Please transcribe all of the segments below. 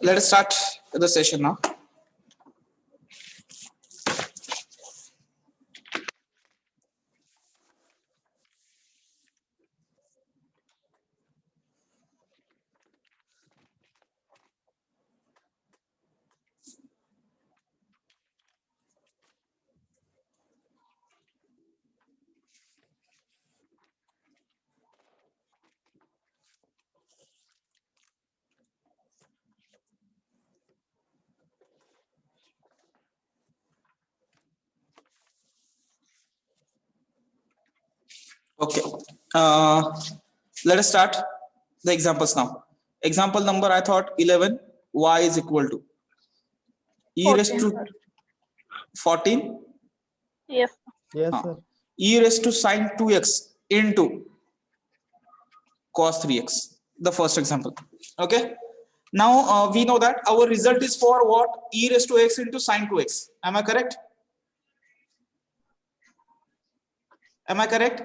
Let us start the session now. Okay. Let us start the examples now. Example number, I thought 11. Y is equal to e raised to 14. Yes. Yes, sir. E raised to sine 2x into cos 3x. The first example. Okay. Now we know that our result is for what? E raised to x into sine 2x. Am I correct? Am I correct?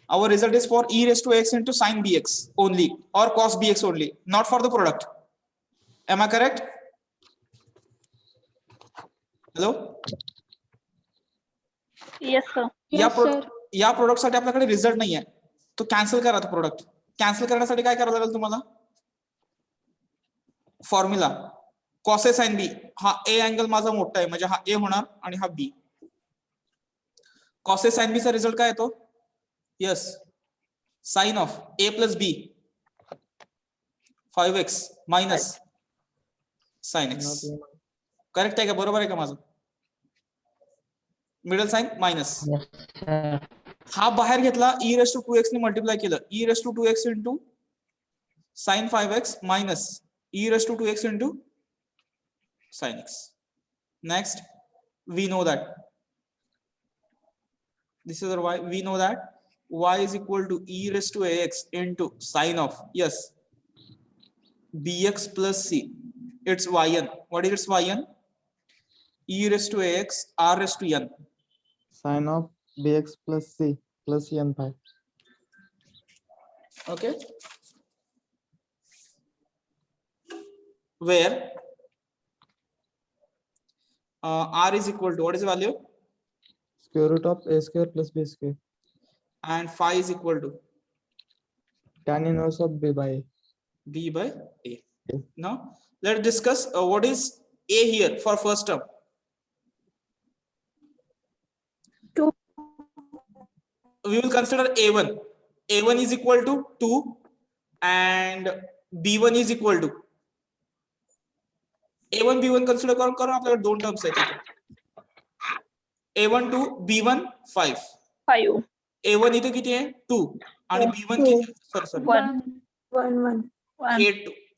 Our result is for e raised to x into sine bx only, or cos bx only, not for the product. Am I correct? Hello? Yes, sir. या product साठी आपल्याकडे result नाहीये, तो cancel करा. तो product cancel करण्यासाठी काय करावं लागेल तुम्हाला? Formula cos a sin b. हा a अँगल माझा मोठा आहे, म्हणजे हा a होणार आणि हा b. cos a sin b चा रिझल्ट काय येतो? Yes, sine of a plus b 5x minus sin x. Correct आहे का? बरोबर आहे का माझं? Middle sine minus. हा बाहेर घेतला, e रेस टू 2x ने मल्टिप्लाय केलं, e raise to 2x into sin 5x minus e raise to 2x into sin x. Next, we know that this is our y. We know that y is equal to e raised to ax into sine of, yes, bx plus c. It's yn. What is its yn? E raised to ax r raised to n. Sine of bx plus c plus n pi. Okay. Where r is equal to, what is the value? Square root of a square plus b square. And phi is equal to Tan inverse of b by a. b by a. Yeah. Now let's discuss what is a here for first term. 2. We will consider a1. a1 is equal to 2 and b1 is equal to a1 b1 consider करून आपल्याला दोन terms आहेत. a1 2 b1 5. 5. a1 इथे किती आहे? 2 आणि b1 किती? Sorry 1.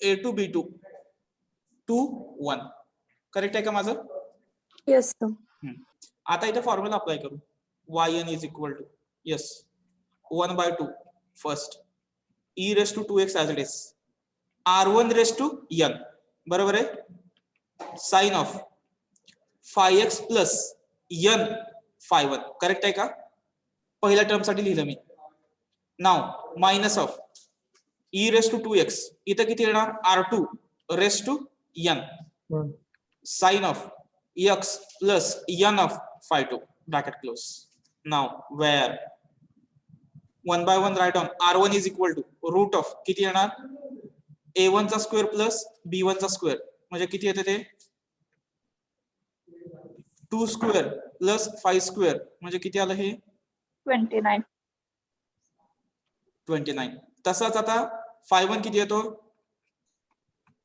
a2 b2 2 1. Correct आहे का माझं? Yes, sir. आता इथे फॉर्म्युला अप्लाय करू. yn is equal to, yes, 1 by 2 first, e raised to 2x as it is, r1 raised to n. बरोबर आहे? Sine of 5x plus n phi 1. Correct आहे का? पहिल्या टर्म साठी लिहिलं मी. Now minus of e raised to 2x, इथे किती येणार? r2 raised to n. Sin of x plus n of phi 2, bracket close. Now where 1 by 1 write on r1 is equal to root of किती येणार? a1 चा square plus b1 चा square, म्हणजे किती येते ते? 2 स्क्वेअर प्लस 5 स्क्वेअर, म्हणजे किती आलं हे? 29. 29. तसाच आता phi 1 किती येतो?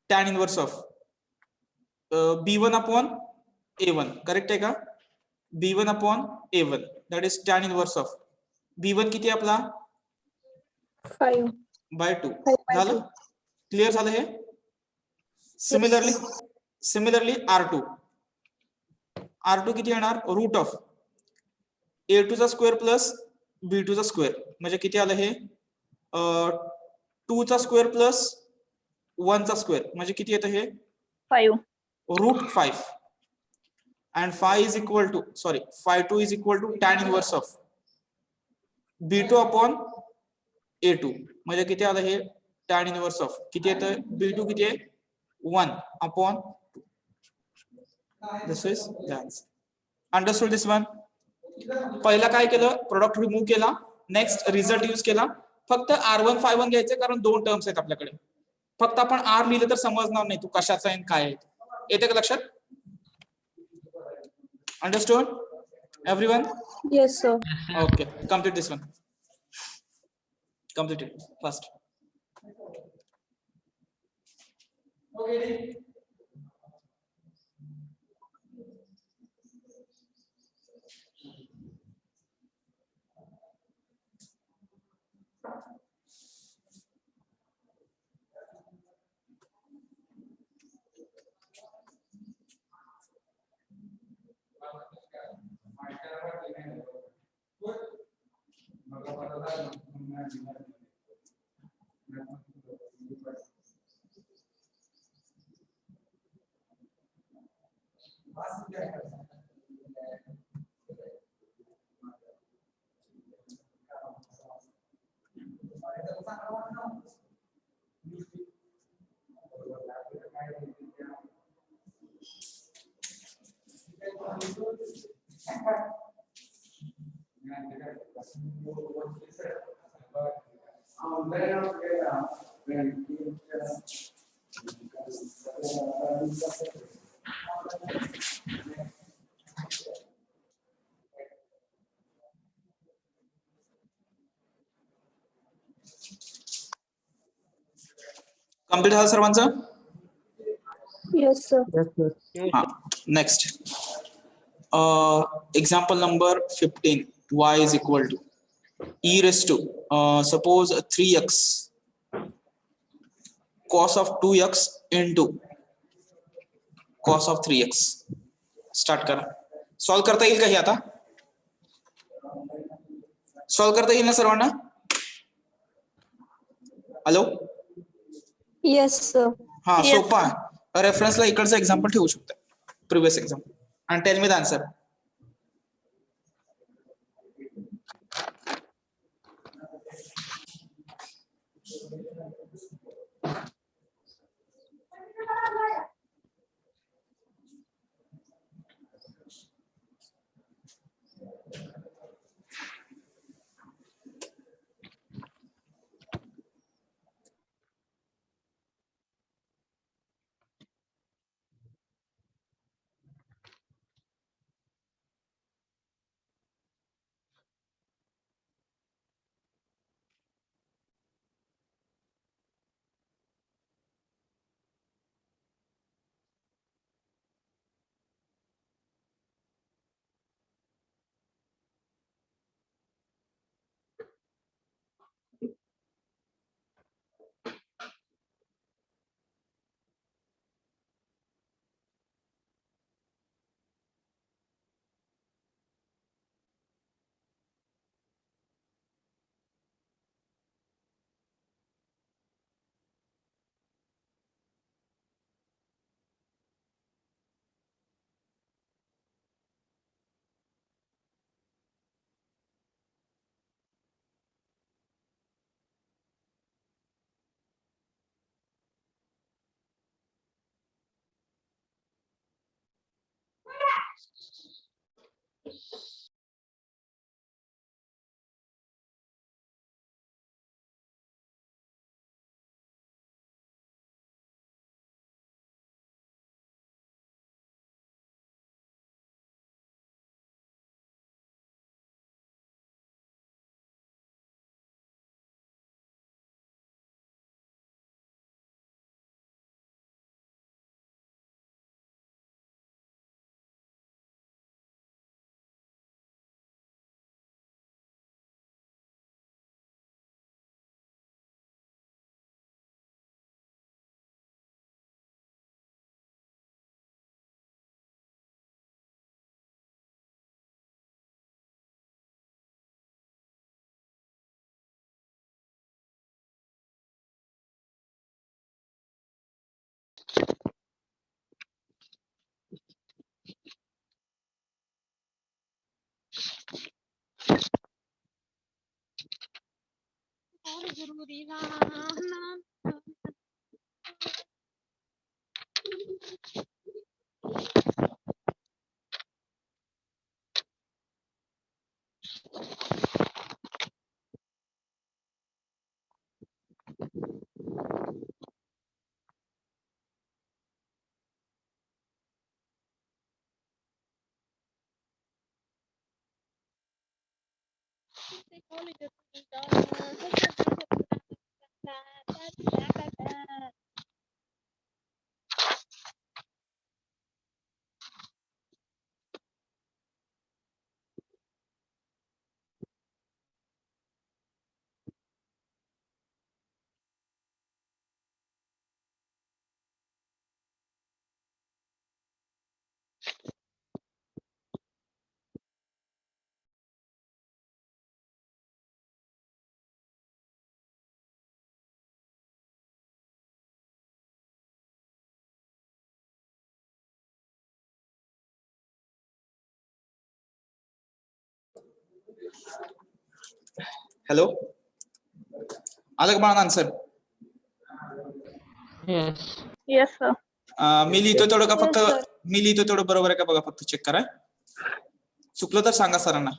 tan inverse of b1 upon a1. Correct आहे का? b1 upon a1, that is tan inverse of b1 किती आपला? 5 by 2. झालं? क्लियर झालं हे? सिमिलरली r2 किती येणार? रूट ऑफ a2 चा स्क्वेअर प्लस b2 चा स्क्वेअर, म्हणजे किती आलं हे? 2 चा स्क्वेअर प्लस 1 चा स्क्वेअर, म्हणजे किती येतं हे? 5. Root 5. and phi is equal to, sorry, phi 2 is equal to tan inverse of B2 upon A2 म्हणजे किती आलं हे tan इनवर्स ऑफ किती येतं B2 किती आहे 1 upon this is the answer. Understood this one. पहिला काय केलं प्रोडक्ट रिमूव्ह केला नेक्स्ट रिझल्ट यूज केला फक्त R1 ∅1 घ्यायचे कारण दोन टर्म्स आहेत आपल्याकडे फक्त आपण R लिहिलं तर समजणार नाही तू कशाचा आहे काय आहे येते का लक्षात. Understood everyone. Yes, sir. Okay, complete this one. Complete it first. Okay. Complete झालं सर्वांचं. Yes, sir. Yes, sir. हा next example number 15 y is equal to e raised to suppose 3x cos of 2x into cos of 3x. Start करा. Solve करता येईल का हे आता solve करता येईल ना सर्वांना. Hello Yes, sir. हा Yes. सोपा रेफरन्सला इकडचं एक्झाम्पल ठेवू शकता प्रिव्हियस एक्झाम्पल आणि टेल मी द आन्सर. जरूरी ना हॅलो, आलं का बाळा आन्सर? Yes. Yes, sir. मी लिहितो तेवढं का फक्त Yes, sir. मी लिहितो तेवढं बरोबर आहे का बघा, फक्त चेक करा. चुकलं तर सांगा सरांना.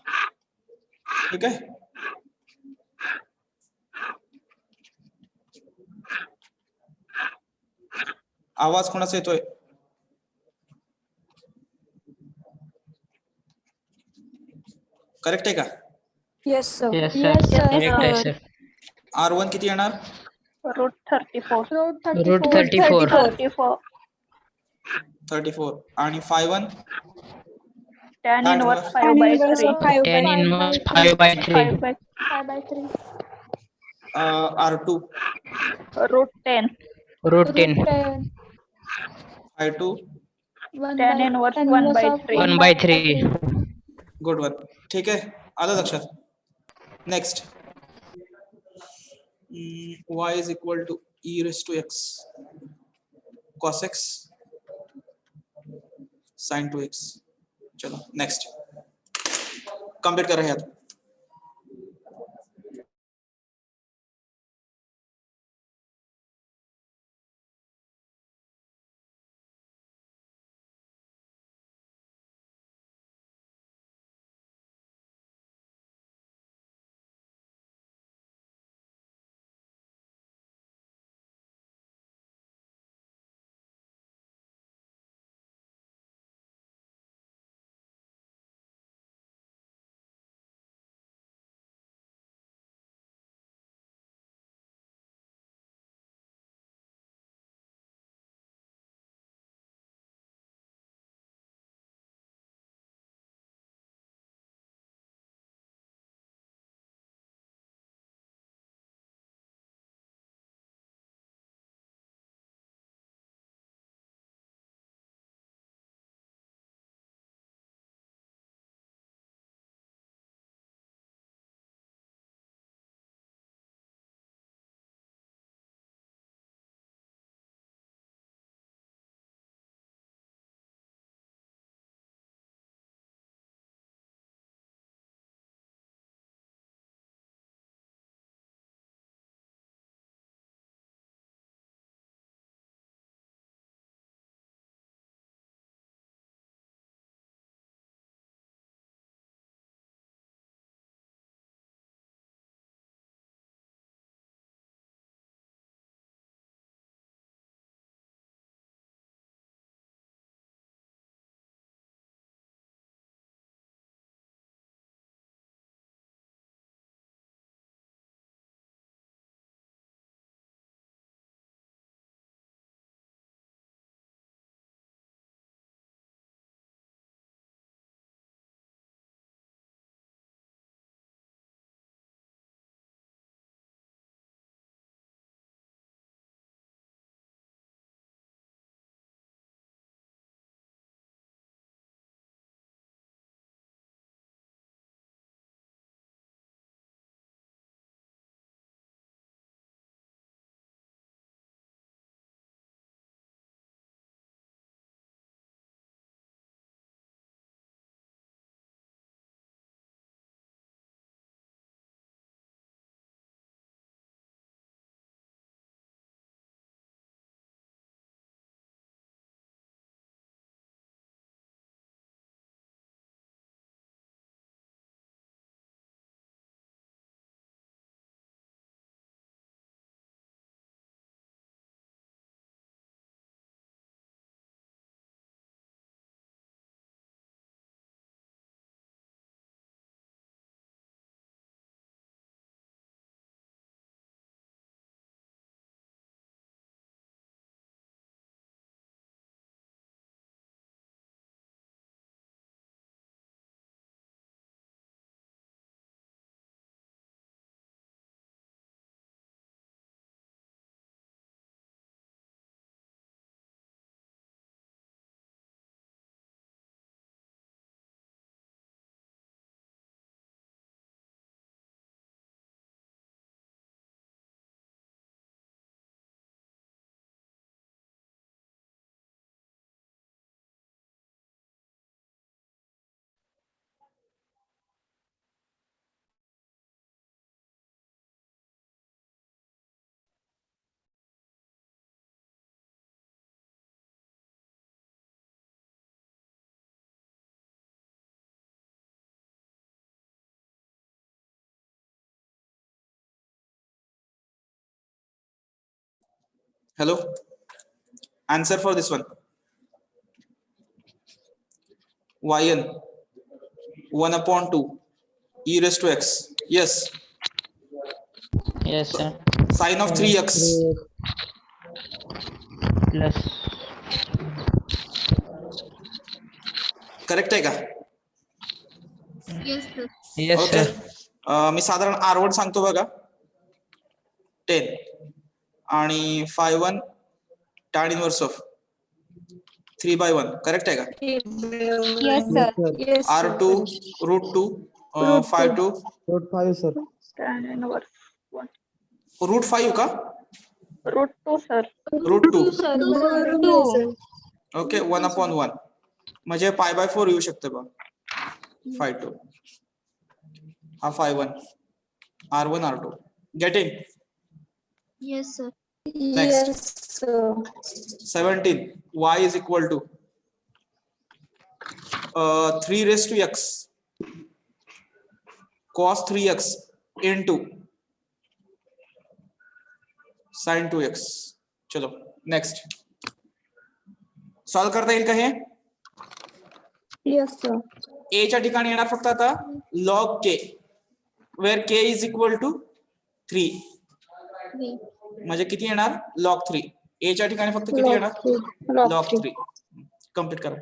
ठीक आहे. आवाज कोणाचा येतोय? करेक्ट आहे का? Yes, sir. Yes, sir. Yes, sir. Correct आहे, sir. R1 किती येणार? Root 34. Root 34. 34. 34 आणि 5-1 Tan Tan inverse inverse. 5 by 3. 5 Tan inverse 5 by 3. 5 by 3. R2 Root 10. Root 10. 5-2 Tan inverse 1 by 3. 1 by 3. Good one. ठीक आहे, आलं लक्षात. Next, y is equal to e raise to x cos x sin 2x. चलो next complete कर रहे हैं. Hello? Answer for this one. Yn 1/2 e raised to x. Yes. Yes, sir. Sine of 3x. Plus. Correct आहे का? Yes, sir. Yes, okay. sir. मी साधारण R1 सांगतो बघा. 10 आणि 5/1 tan inverse of 3/1. करेक्ट आहे का? Yes, sir. Yes, sir. R2 √2 Root 5/2 root 5 sir. tan inverse 1. √5 का? √2 sir. √2. Sir. Root 2. Sir. Okay 1/1 म्हणजे π/4 येऊ शकते बघ. 5/2 हा 5/1 R1 R2 getting. Yes, sir. Next. Yes, sir. 17 y is equal to 3 raised to x cos 3x into sin 2x. चलो next solve करता येईल का हे? Yes, sir. a च्या ठिकाणी येणार फक्त आता log k where k is equal to 3 म्हणजे किती येणार log 3. a च्या ठिकाणी फक्त किती येणार log 3. कंप्लीट करा.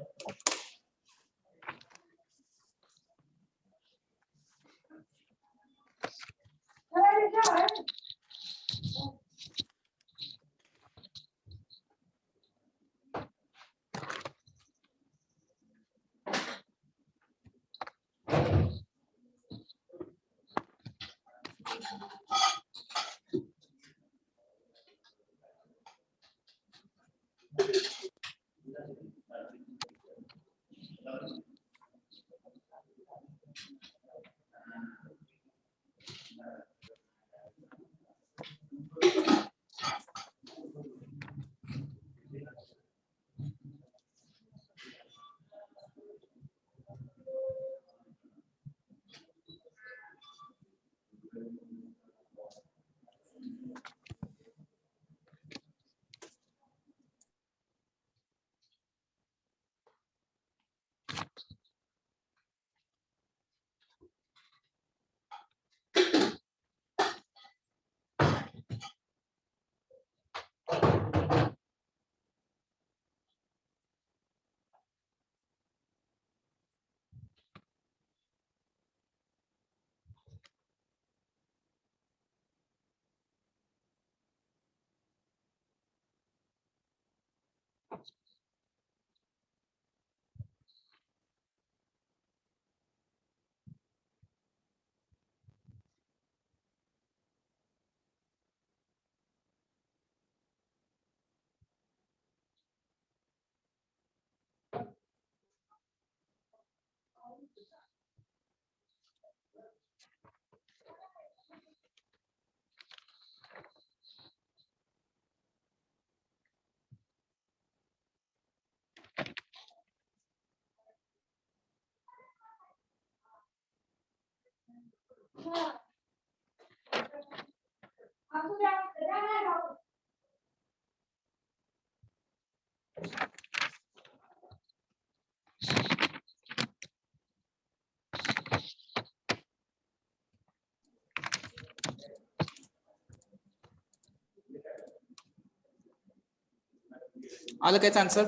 आलं कायच आन्सर?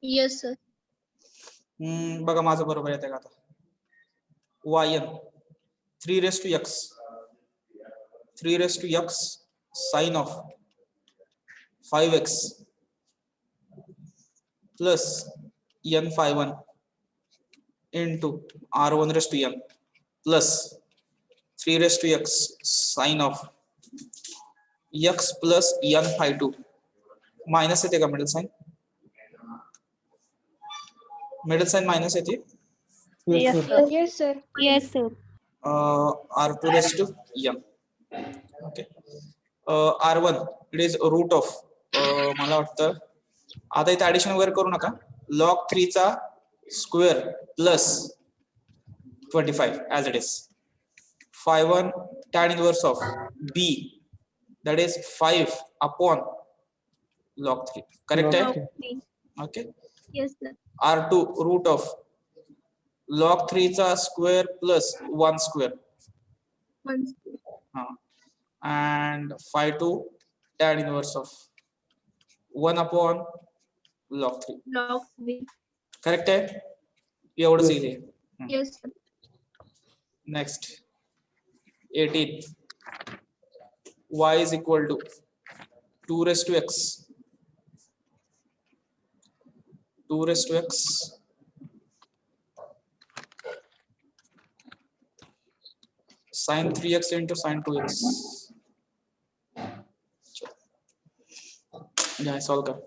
Yes, sir. बघा माझं बरोबर येते का आता? yn 3 raised to x 3 raised to x sin of 5x plus n 5/1 into r1 raised to n plus 3 raised to x sin of x plus n 5/2 minus येते का middle sign? Middle sign minus येते. Yes sir. Yes, sir. Yes, sir. r2 raised to n. Okay. r1 it is root of मला वाटतं आता इथे addition वगैरे करू नका. log 3 चा square plus 25 as it is 5/1 tan inverse of b that is 5 upon log 3. Correct? Log hai? three. Okay. Yes, sir. R2 root of log 3 चा square plus 1 square. One. And phi 2 tan inverse of 1 upon log 3. Log 3. Correct है? एवढंच Yes. इथे. Yes, sir. Next 18. Y is equal to 2 raised to x. 2 raised to x sin 3x into sin 2x. Yeah, solve कर.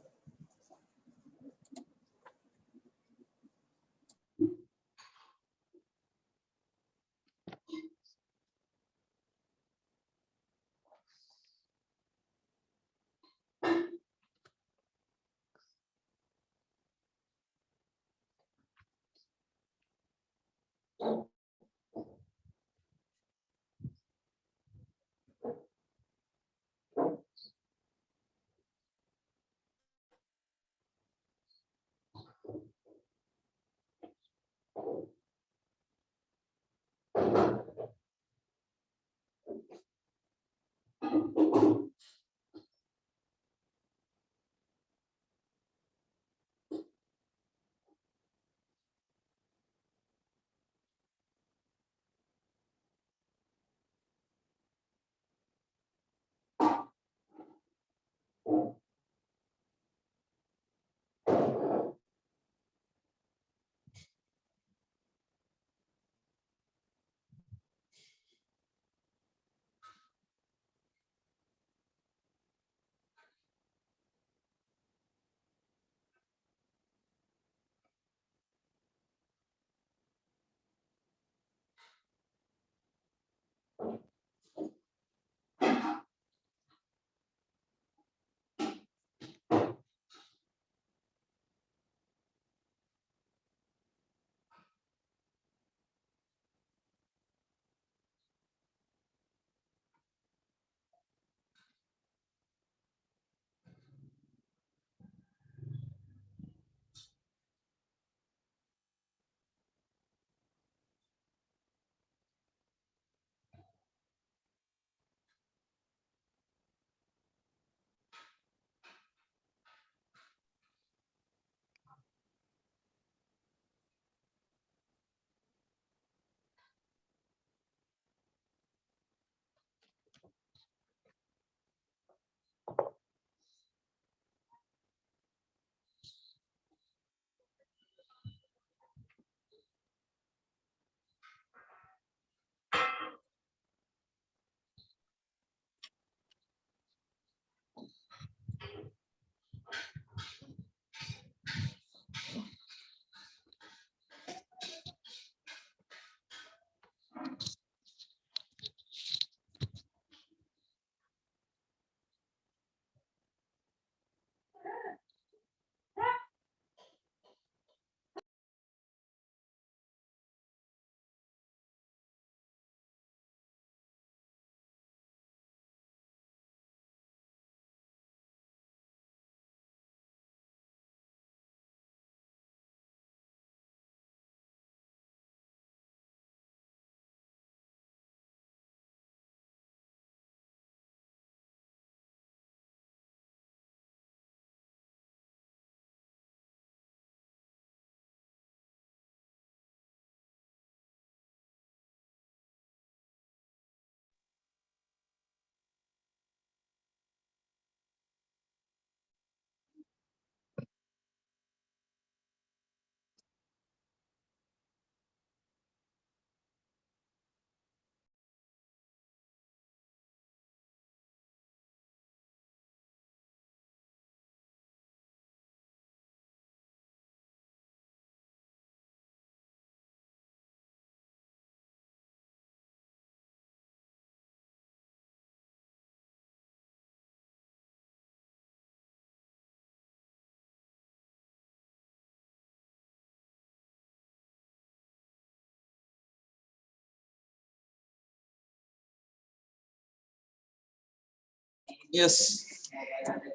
Yes.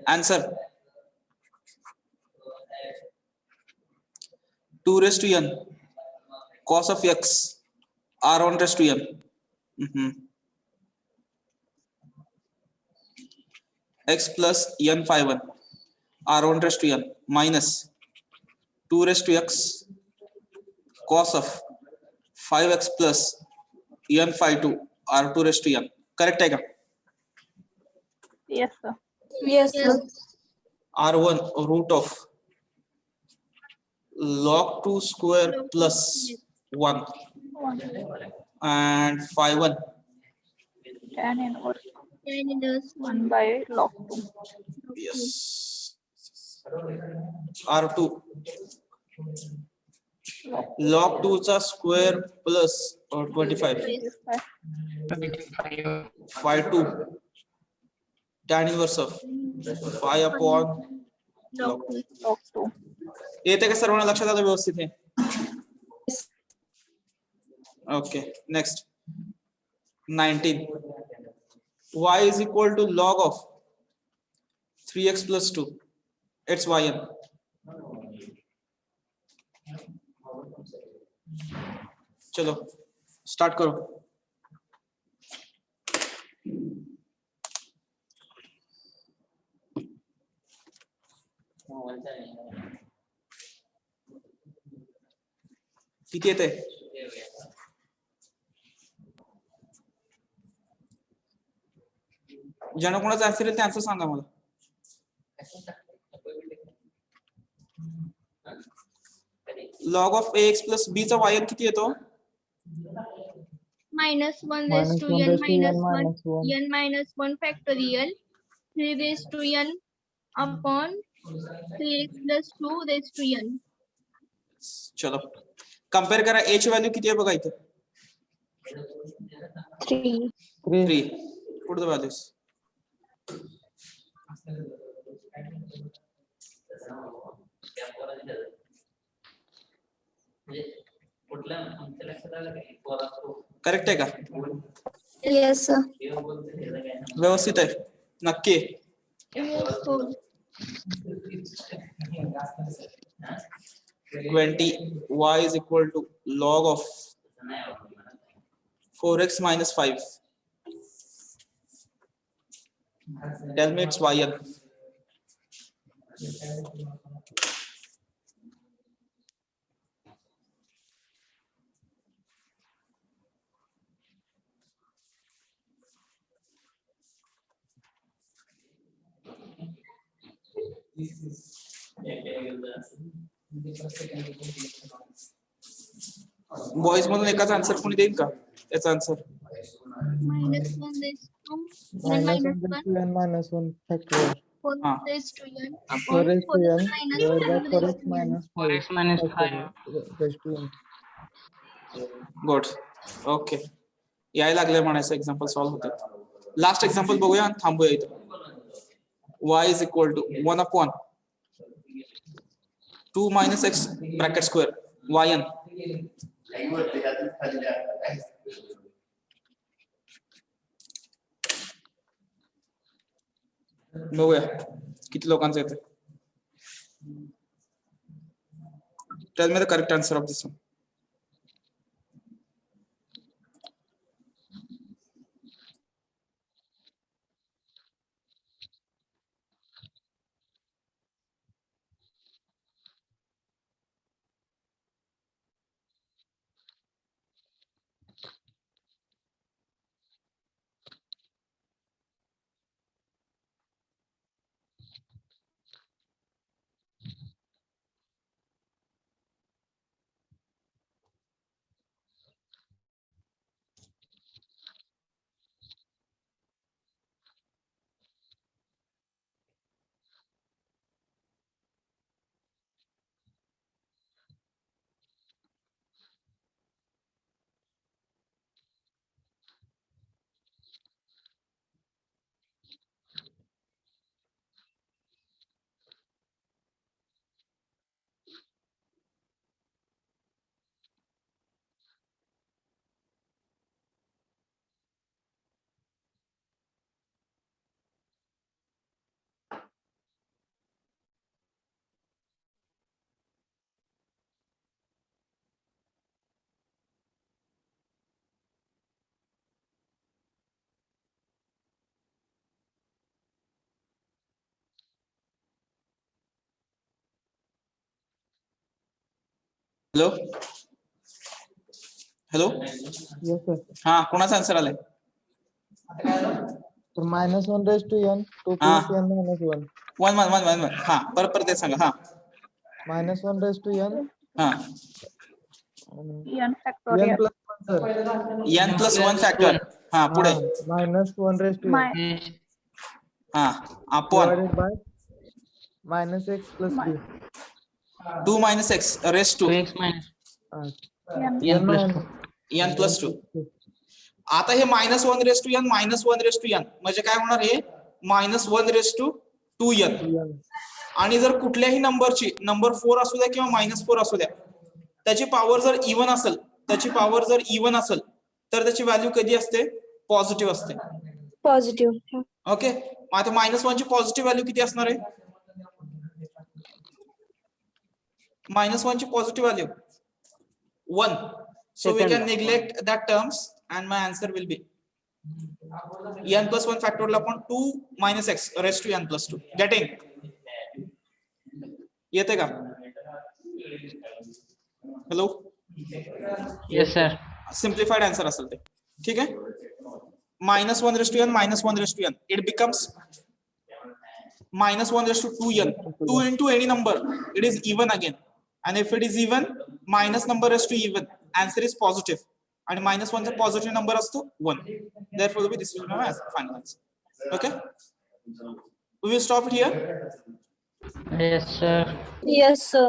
Answer. 2 raised to n cos of x r1 raised to n. Mhm. X plus n phi 1 r1 raised to n minus 2 raised to x cos of 5x plus n phi 2 r2 raised to n. Correct है क्या? Yes, sir. Yes, Yes. sir. r1 root of log 2 square Log two, plus yes. 1 1 and phi 1. tan inverse Tan inverse 1 by log 2. log Yes. two. r2 Log log 2 चा square plus 25 25 phi 2 tan inverse of phi upon Log log. two. log 2. येते का सर्वांना लक्षात आलं व्यवस्थित आहे? Okay next 19 y is equal to log of 3x plus 2 it's yn. चलो start करो. किती येते? ज्यांना कोणाचा आन्सर येईल ते आन्सर सांगा मला. Log of ax plus b चा yn किती येतो? Minus 1 minus raised to 1 n raised to minus n 1 minus 1. n minus 1 factorial 3 raised to n upon 3x plus 2 raised to n. चलो कंपेयर करा a ची value किती आहे बघा इथे. 3 3. 3 put the values. करेक्ट आहे का? Yes, sir. व्यवस्थित आहे नक्की? Yes, so 20 y is equal to log of 4x minus 5. Tell me it's yn. Boys मधून एकाच आन्सर कोणी देईल का त्याचा answer? minus 1 raised to n Minus 1 minus raised 1 to n minus 1 factorial. 4 Ah. raised to n 4 upon raised to 4 n minus divided by 5 4x raised to n. minus 4x 5 minus 5. factorial raised to n. Good okay यायला लागले म्हणायचं example solve होतात. Last example बघूया आणि थांबूया इथं. y is equal to 1 upon 2 minus x bracket square yn. बघूया किती लोकांचं येते. Tell me the correct answer of this one. Hello hello Yes, sir. हा कोणाचा आन्सर आलाय? तर -1 raised to n 2 plus n minus 1. One हा परत ते सांगा. हा -1 raised to n हा n n factorial plus 1, sir. n plus one factor. हा पुढे -1 raised to n my हा upon divided by -x plus b. 2 minus x raised to 2x minus n n plus 2. n plus 2. आता हे -1 raise to n -1 raise to n म्हणजे काय होणार? हे -1 raise to 2n. आणि जर कुठल्याही नंबरची नंबर 4 असू द्या किंवा -4 असू द्या, त्याची पॉवर जर इव्हन असेल, तर त्याची व्हॅल्यू कधी असते? पॉझिटिव्ह असते. Positive. ओके, आता -1 ची पॉझिटिव्ह व्हॅल्यू किती असणार आहे? -1 ची positive value 1. So we can neglect that terms and my answer will be n plus 1 factorial upon 2 minus x raised to n plus 2. Getting? येते का? Hello Yes, sir. Simplified answer असेल ते. ठीक आहे. -1 raised to n -1 raised to n it becomes -1 raised to 2n. 2 into any number it is even again, and if it is even, minus number raised to even, answer is positive, and -1 चा positive number असतो 1. Therefore this will be my final answer. Okay, we will stop it here. Yes, sir. Yes, sir.